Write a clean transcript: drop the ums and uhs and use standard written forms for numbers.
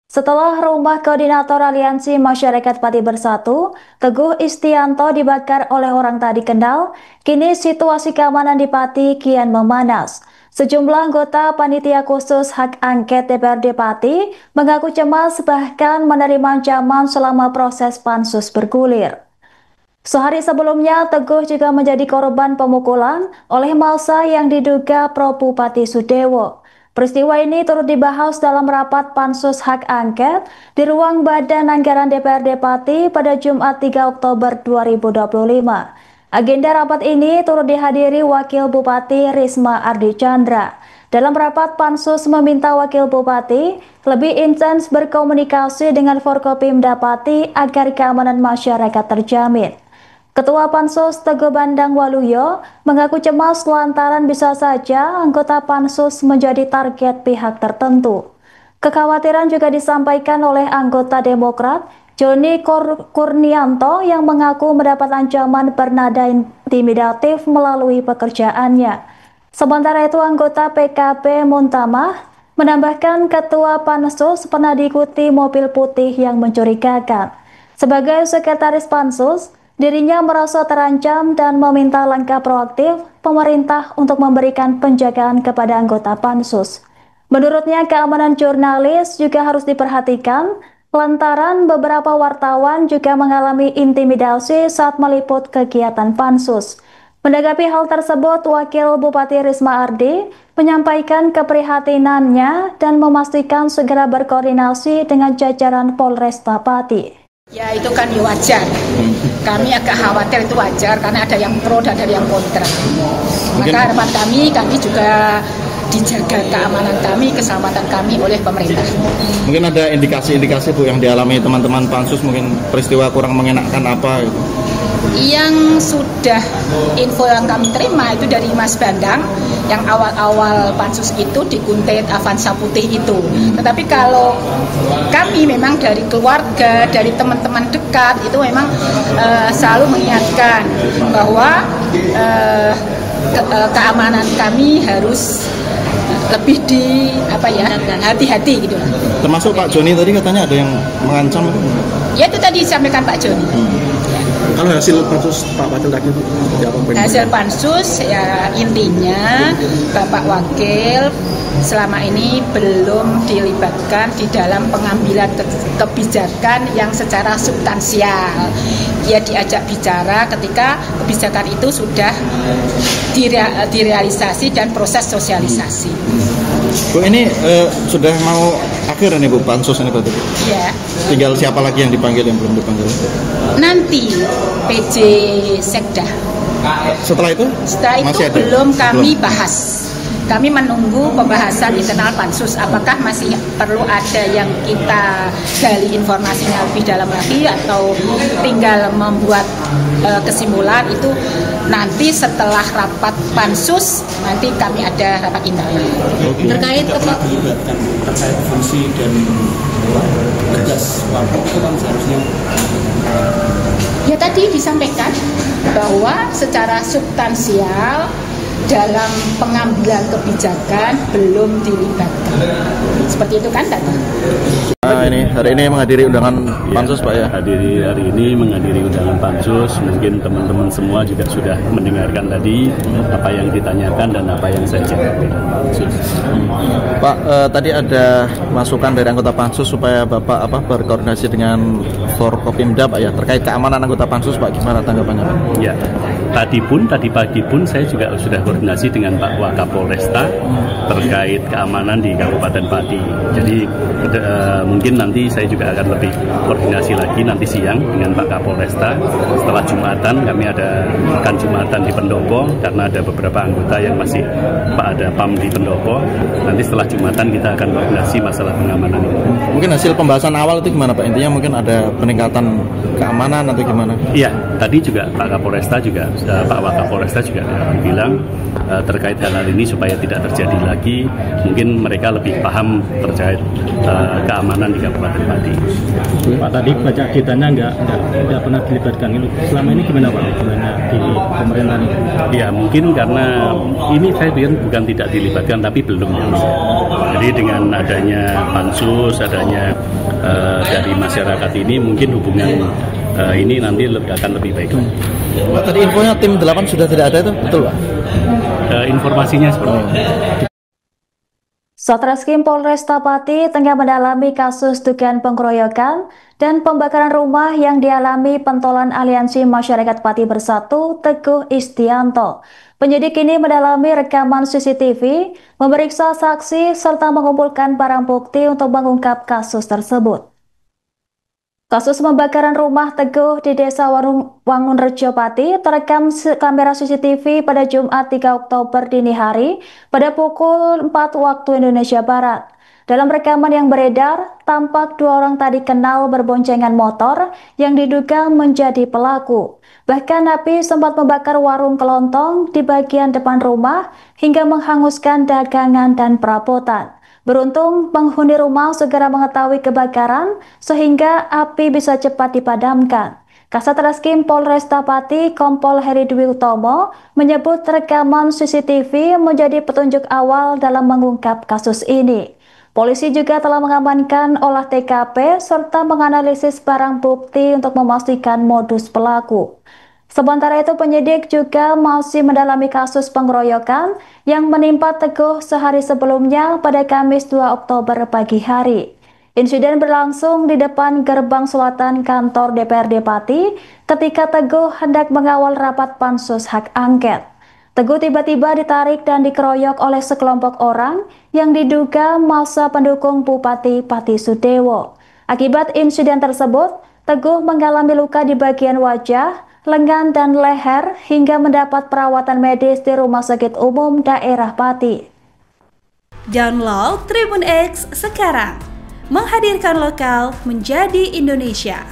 Setelah rumah koordinator Aliansi Masyarakat Pati Bersatu, Teguh Istianto dibakar oleh orang tak dikenal, kini situasi keamanan di Pati kian memanas. Sejumlah anggota Panitia Khusus Hak Angket DPRD Pati mengaku cemas bahkan menerima ancaman selama proses pansus bergulir. Sehari sebelumnya, Teguh juga menjadi korban pemukulan oleh massa yang diduga pro Bupati Sudewo. Peristiwa ini turut dibahas dalam rapat Pansus Hak Angket di ruang Badan Anggaran DPRD Pati pada Jumat 3 Oktober 2025. Agenda rapat ini turut dihadiri Wakil Bupati Risma Ardi Chandra. Dalam rapat, Pansus meminta Wakil Bupati lebih intens berkomunikasi dengan Forkopimda Pati agar keamanan masyarakat terjamin. Ketua Pansus Teguh Bandang Waluyo mengaku cemas lantaran bisa saja anggota Pansus menjadi target pihak tertentu. Kekhawatiran juga disampaikan oleh anggota Demokrat Joni Kurnianto yang mengaku mendapat ancaman bernada intimidatif melalui pekerjaannya. Sementara itu anggota PKB Muntamah menambahkan Ketua Pansus pernah diikuti mobil putih yang mencurigakan. Sebagai sekretaris Pansus, dirinya merasa terancam dan meminta langkah proaktif pemerintah untuk memberikan penjagaan kepada anggota Pansus. Menurutnya, keamanan jurnalis juga harus diperhatikan lantaran beberapa wartawan juga mengalami intimidasi saat meliput kegiatan Pansus. Menanggapi hal tersebut, Wakil Bupati Risma Ardi menyampaikan keprihatinannya dan memastikan segera berkoordinasi dengan jajaran Polresta Pati. Ya itu kan wajar, kami agak khawatir itu wajar karena ada yang pro dan ada yang kontra. Maka harapan kami juga dijaga keamanan kami, keselamatan kami oleh pemerintah. Mungkin ada indikasi-indikasi Bu yang dialami teman-teman Pansus, mungkin peristiwa kurang mengenakan apa gitu? Yang sudah info yang kami terima itu dari Mas Bandang yang awal-awal Pansus itu dikuntit Avanza putih itu. Tetapi kalau kami memang dari keluarga, dari teman-teman dekat itu memang selalu mengingatkan bahwa keamanan kami harus lebih hati-hati gitu. Termasuk Pak Joni tadi katanya ada yang mengancam itu? Ya itu tadi disampaikan Pak Joni. Kalau hasil pansus Pak Wakil lagi itu hasil pansus ya intinya Bapak Wakil selama ini belum dilibatkan di dalam pengambilan kebijakan yang secara substansial. Dia diajak bicara ketika kebijakan itu sudah direalisasi dan proses sosialisasi. Bu, ini sudah mau akhir nih Bu, pansus ini berarti? Iya. Tinggal siapa lagi yang dipanggil, yang belum dipanggil? Nanti PJ Sekda. Setelah itu? Setelah itu belum kami bahas. Kami menunggu pembahasan internal Pansus. Apakah masih perlu ada yang kita gali informasinya lebih dalam lagi atau tinggal membuat kesimpulan itu nanti setelah rapat Pansus nanti kami ada rapat internal. Terkait fungsi dan tugas Wapok itu kan seharusnya ya tadi disampaikan bahwa secara substansial dalam pengambilan kebijakan belum dilibatkan. Seperti itu kan tadi. Hari ini menghadiri undangan Pansus Pak ya? Hari ini menghadiri undangan Pansus. Mungkin teman-teman semua juga sudah mendengarkan tadi apa yang ditanyakan dan apa yang saya jawab. Pak, tadi ada masukan dari anggota Pansus supaya Bapak berkoordinasi dengan Forkopimda Pak ya, terkait keamanan anggota Pansus Pak, gimana tanggapannya Pak? Ya, tadi pagi pun saya juga sudah koordinasi dengan Pak Wakapolresta terkait keamanan di Kabupaten Pati. Jadi mungkin nanti saya juga akan lebih koordinasi lagi nanti siang dengan Pak Kapolresta. Setelah Jumatan kami akan Jumatan di Pendopo karena ada beberapa anggota yang masih ada PAM di Pendopo. Nanti setelah Jumatan kita akan koordinasi masalah pengamanan ini. Mungkin hasil pembahasan awal itu gimana Pak? Intinya mungkin ada peningkatan keamanan atau gimana? Iya, tadi juga Pak Kapolresta juga Pak Wakapolresta juga bilang terkait hal-hal ini supaya tidak terjadi lagi. Mungkin mereka lebih paham terkait keamanan di Kabupaten Pati. Pak, tadi baca ditanya nggak pernah dilibatkan. Selama ini gimana Pak? Gimana di pemerintahan ini? Ya mungkin karena ini saya pikir bukan tidak dilibatkan tapi belum. Jadi dengan adanya pansus, adanya dari masyarakat ini mungkin hubungan ini nanti akan lebih baik. Pak, tadi infonya tim 8 sudah tidak ada itu, betul Pak? Informasinya seperti itu. Satreskrim Polresta Pati tengah mendalami kasus dugaan pengeroyokan dan pembakaran rumah yang dialami pentolan Aliansi Masyarakat Pati Bersatu Teguh Istianto. Penyidik ini mendalami rekaman CCTV, memeriksa saksi serta mengumpulkan barang bukti untuk mengungkap kasus tersebut. Kasus pembakaran rumah Teguh di Desa Wangunrejo Pati terekam kamera CCTV pada Jumat 3 Oktober dini hari pada pukul 4 waktu Indonesia Barat. Dalam rekaman yang beredar, tampak 2 orang tadi kenal berboncengan motor yang diduga menjadi pelaku. Bahkan api sempat membakar warung kelontong di bagian depan rumah hingga menghanguskan dagangan dan perabotan. Beruntung penghuni rumah segera mengetahui kebakaran sehingga api bisa cepat dipadamkan. Kasat Reskrim Polresta Pati Kompol Heri Dwi Utomo menyebut rekaman CCTV menjadi petunjuk awal dalam mengungkap kasus ini. Polisi juga telah mengamankan olah TKP serta menganalisis barang bukti untuk memastikan modus pelaku. Sementara itu penyidik juga masih mendalami kasus pengeroyokan yang menimpa Teguh sehari sebelumnya pada Kamis 2 Oktober pagi hari. Insiden berlangsung di depan gerbang selatan kantor DPRD Pati ketika Teguh hendak mengawal rapat pansus hak angket. Teguh tiba-tiba ditarik dan dikeroyok oleh sekelompok orang yang diduga massa pendukung Bupati Pati Sudewo. Akibat insiden tersebut, Teguh mengalami luka di bagian wajah, lengan dan leher hingga mendapat perawatan medis di Rumah Sakit Umum Daerah Pati. Download Tribun X sekarang, menghadirkan lokal menjadi Indonesia.